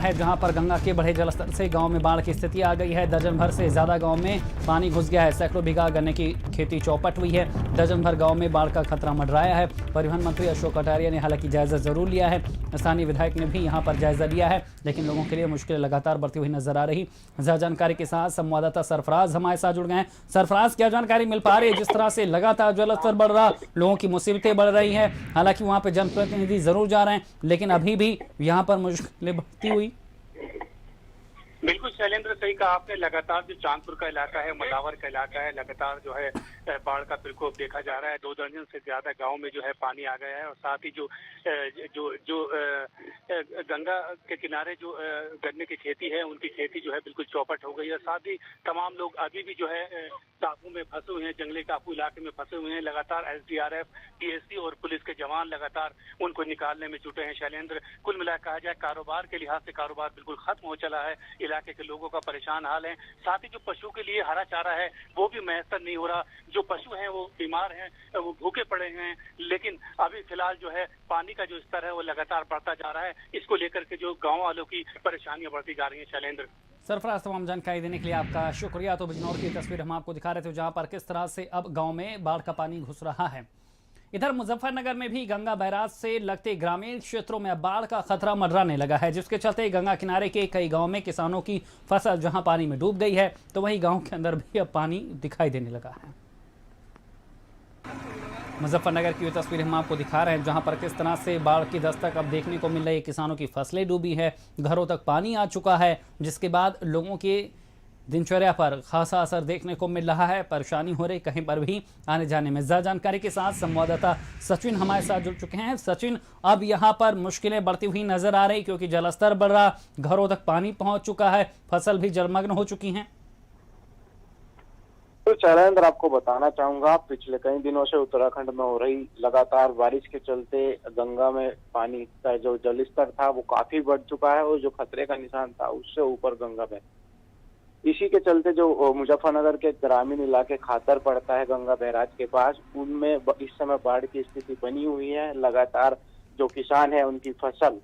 खबर है जहां पर गंगा के बढ़े जलस्तर से गांव में बाढ़ की स्थिति आ गई है। दर्जन भर से ज्यादा गांव में पानी घुस गया है। सैकड़ों बीघा गन्ने की खेती चौपट हुई है। दर्जन भर गांव में बाढ़ का खतरा मंडराया है। परिवहन मंत्री अशोक कटारिया ने हालांकि जायजा जरूर लिया है। स्थानीय विधायक ने भी यहां पर जायजा लिया है, लेकिन लोगों के लिए मुश्किलें लगातार बढ़ती हुई नजर आ रही। ज्यादा जानकारी के साथ संवाददाता सरफराज हमारे साथ जुड़ गए हैं। सरफराज, क्या जानकारी मिल पा रही है? जिस तरह से लगातार जलस्तर बढ़ रहा, लोगों की मुसीबतें बढ़ रही हैं। हालांकि वहां पे जनप्रतिनिधि जरूर जा रहे हैं, लेकिन अभी भी यहाँ पर मुश्किलें बढ़ती हुई। बिल्कुल शैलेंद्र, सही कहा आपने। लगातार जो चांदपुर का इलाका है, मलावर का इलाका है, लगातार जो है बाढ़ का प्रकोप देखा जा रहा है। 2 दर्जन से ज्यादा गांव में जो है पानी आ गया है और साथ ही जो जो जो गंगा के किनारे जो गन्ने की खेती है, उनकी खेती जो है बिल्कुल चौपट हो गई है। साथ ही तमाम लोग अभी भी जो है टापू में फंसे हुए हैं, जंगली टापू इलाके में फंसे हुए हैं। लगातार एसडीआरएफ, पीएससी और पुलिस के जवान लगातार उनको निकालने में जुटे हैं। शैलेंद्र, कुल मिला कहा जाए कारोबार के लिहाज से कारोबार बिल्कुल खत्म हो चला है। इलाके के लोगों का परेशान हाल है। साथ ही जो पशु के लिए हरा चारा है वो भी मैसर नहीं हो रहा। जो पशु हैं वो बीमार हैं, वो भूखे पड़े हैं। लेकिन अभी फिलहाल जो है पानी का जो स्तर है वो लगातार बढ़ता जा रहा है। इसको लेकर के जो गाँव वालों की परेशानियां बढ़ती जा रही है। शैलेंद्र, सरफराज, तमाम जानकारी देने के लिए आपका शुक्रिया। तो बिजनौर की तस्वीर हम आपको दिखा रहे थे, जहां पर किस तरह से अब गांव में बाढ़ का पानी घुस रहा है। इधर मुजफ्फरनगर में भी गंगा बैराज से लगते ग्रामीण क्षेत्रों में अब बाढ़ का खतरा मंडराने लगा है, जिसके चलते गंगा किनारे के कई गांव में किसानों की फसल जहां पानी में डूब गई है, तो वहीं गांव के अंदर भी अब पानी दिखाई देने लगा है। मुजफ्फरनगर की ये तस्वीर हम आपको दिखा रहे हैं, जहां पर किस तरह से बाढ़ की दस्तक अब देखने को मिल रही है। किसानों की फसलें डूबी है, घरों तक पानी आ चुका है, जिसके बाद लोगों की दिनचर्या पर खासा असर देखने को मिल रहा है। परेशानी हो रही कहीं पर भी आने जाने में। ज्यादा जानकारी के साथ संवाददाता सचिन हमारे साथ जुड़ चुके हैं। सचिन, अब यहाँ पर मुश्किलें बढ़ती हुई नजर आ रही, क्योंकि जलस्तर बढ़ रहा, घरों तक पानी पहुंच चुका है, फसल भी जलमग्न हो चुकी हैं। तो शैलेंद्र, आपको बताना चाहूंगा, पिछले कई दिनों से उत्तराखंड में हो रही लगातार बारिश के चलते गंगा में पानी का जो जलस्तर था वो काफी बढ़ चुका है और जो खतरे का निशान था उससे ऊपर गंगा में। इसी के चलते जो मुजफ्फरनगर के ग्रामीण इलाके खातर पड़ता है गंगा बैराज के पास, उनमें इस समय बाढ़ की स्थिति बनी हुई है। लगातार जो किसान है उनकी फसल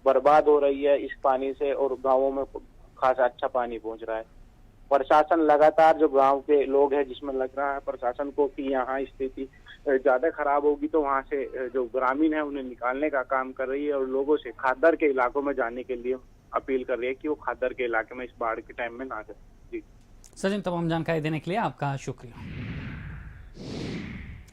बर्बाद हो रही है इस पानी से और गांवों में खासा अच्छा पानी पहुंच रहा है। प्रशासन लगातार, जो गांव के लोग हैं, जिसमें लग रहा है प्रशासन को कि यहाँ स्थिति ज्यादा खराब होगी तो वहां से जो ग्रामीण है उन्हें निकालने का काम कर रही है और लोगों से खादर के इलाकों में जाने के लिए अपील कर रही है कि वो खादर के इलाके में इस बाढ़ के टाइम में ना जाए। जी सचिन, तमाम जानकारी देने के लिए आपका शुक्रिया।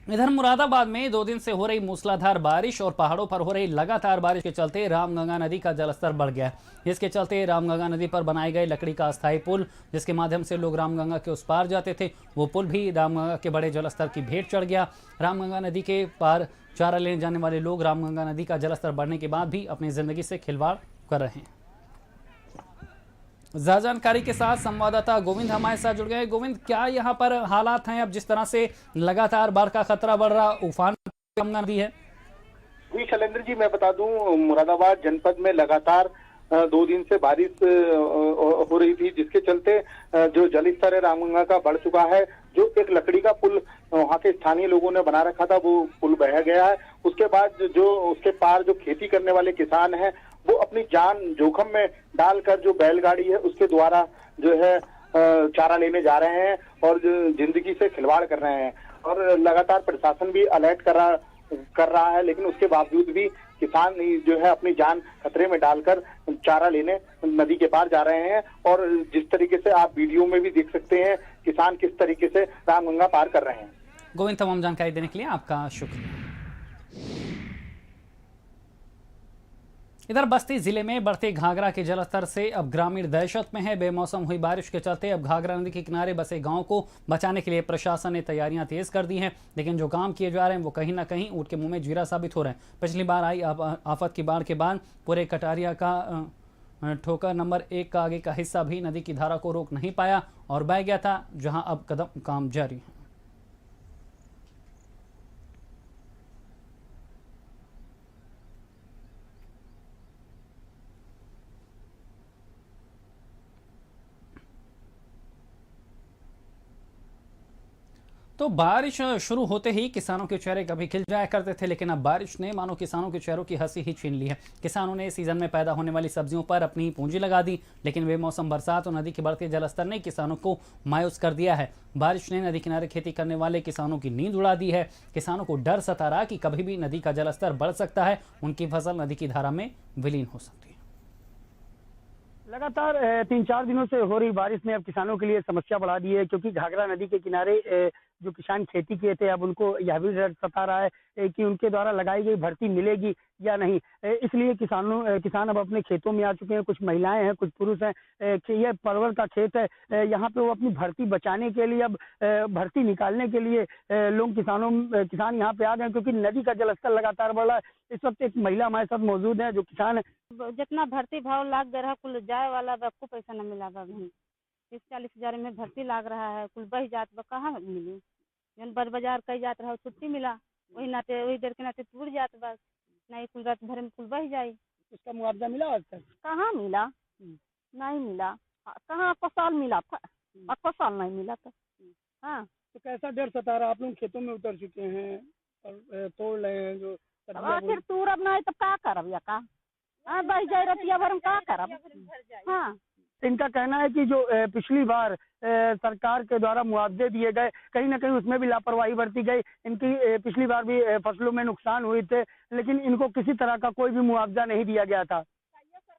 इधर मुरादाबाद में 2 दिन से हो रही मूसलाधार बारिश और पहाड़ों पर हो रही लगातार बारिश के चलते रामगंगा नदी का जलस्तर बढ़ गया है। इसके चलते रामगंगा नदी पर बनाए गए लकड़ी का अस्थायी पुल, जिसके माध्यम से लोग रामगंगा के उस पार जाते थे, वो पुल भी रामगंगा के बड़े जलस्तर की भेंट चढ़ गया। रामगंगा नदी के पार चारा लेने जाने वाले लोग रामगंगा नदी का जलस्तर बढ़ने के बाद भी अपनी जिंदगी से खिलवाड़ कर रहे हैं। ज्यादा जानकारी के साथ संवाददाता गोविंद हमारे साथ जुड़ गए। गोविंद, क्या यहाँ पर हालात हैं अब जिस तरह से लगातार बाढ़ का खतरा बढ़ रहा, उफान भी है? जी शैलेंद्र जी, मैं बता दूं, मुरादाबाद जनपद में लगातार 2 दिन से बारिश हो रही थी, जिसके चलते जो जल स्तर है रामगंगा का बढ़ चुका है। जो एक लकड़ी का पुल वहाँ के स्थानीय लोगों ने बना रखा था वो पुल बह गया है। उसके बाद जो उसके पार जो खेती करने वाले किसान हैं वो अपनी जान जोखिम में डालकर जो बैलगाड़ी है उसके द्वारा जो है चारा लेने जा रहे हैं और जिंदगी से खिलवाड़ कर रहे हैं। और लगातार प्रशासन भी अलर्ट कर रहा है, लेकिन उसके बावजूद भी किसान जो है अपनी जान खतरे में डालकर चारा लेने नदी के पार जा रहे हैं। और जिस तरीके से आप वीडियो में भी देख सकते हैं किसान किस तरीके से रामगंगा पार कर रहे हैं। गोविंद, तमाम जानकारी देने के लिए आपका शुक्रिया। इधर बस्ती जिले में बढ़ते घाघरा के जलस्तर से अब ग्रामीण दहशत में है। बेमौसम हुई बारिश के चलते अब घाघरा नदी के किनारे बसे गांव को बचाने के लिए प्रशासन ने तैयारियां तेज कर दी हैं, लेकिन जो काम किए जा रहे हैं वो कहीं ना कहीं ऊँट के मुंह में जीरा साबित हो रहे हैं। पिछली बार आई आफत की बाढ़ के बाद पूरे कटारिया का ठोकर नंबर 1 का आगे का हिस्सा भी नदी की धारा को रोक नहीं पाया और बह गया था, जहां अब कदम काम जारी है। तो बारिश शुरू होते ही किसानों के चेहरे कभी खिल जाया करते थे, लेकिन अब बारिश ने मानो किसानों के चेहरों की हंसी ही छीन ली है। किसानों ने सीजन में पैदा होने वाली सब्जियों पर अपनी पूंजी लगा दी, लेकिन बेमौसम बरसात और नदी के बढ़ते जलस्तर ने किसानों को मायूस कर दिया है। बारिश ने नदी किनारे खेती करने वाले किसानों की नींद उड़ा दी है। किसानों को डर सता रहा कि कभी भी नदी का जलस्तर बढ़ सकता है, उनकी फसल नदी की धारा में विलीन हो सकती है। लगातार 3-4 दिनों से हो रही बारिश ने अब किसानों के लिए समस्या बढ़ा दी है, क्योंकि घाघरा नदी के किनारे जो किसान खेती किए थे, अब उनको यह भी डर सता रहा है कि उनके द्वारा लगाई गई भर्ती मिलेगी या नहीं। इसलिए किसान अब अपने खेतों में आ चुके हैं। कुछ महिलाएं हैं, कुछ पुरुष हैं। यह परवल का खेत है, यहाँ पे वो अपनी भर्ती बचाने के लिए, अब भर्ती निकालने के लिए किसान यहाँ पे आ गए, क्योंकि नदी का जलस्तर लगातार बढ़ रहा है। इस वक्त एक महिला हमारे साथ मौजूद है जो किसान है। जितना भर्ती भाव लाग दे रहा कुल जाए वाला बा, को पैसा न मिला बा। 30-40 हजार में भर्ती लाग रहा है, कुल बह जात बा, कहाँ मिली। जन बर बाजार कई जात रहा छुट्टी मिला, वही नाते वही डर के नाते टूट जात बस। नहीं कुल रात भर में कुल बह जाये। उसका मुआवजा मिला आज तक? कहाँ मिला, नहीं मिला। कहाँ को साल मिला था, को साल नहीं मिला था। हाँ, तो कैसा डर सता रहा? आप लोग खेतों में उतर चुके हैं और तोड़ रहे हैं जो आखिर तूर अब नहीं तो का करब या का। हाँ, बह जाए रुपया भर में का करब। हाँ, इनका कहना है कि जो पिछली बार सरकार के द्वारा मुआवजे दिए गए, कहीं ना कहीं उसमें भी लापरवाही बरती गई। इनकी पिछली बार भी फसलों में नुकसान हुए थे, लेकिन इनको किसी तरह का कोई भी मुआवजा नहीं दिया गया था।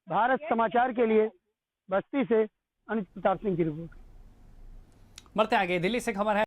भारत समाचार के लिए बस्ती से अनुज प्रताप सिंह की रिपोर्ट। बढ़ते आगे, दिल्ली से खबर है।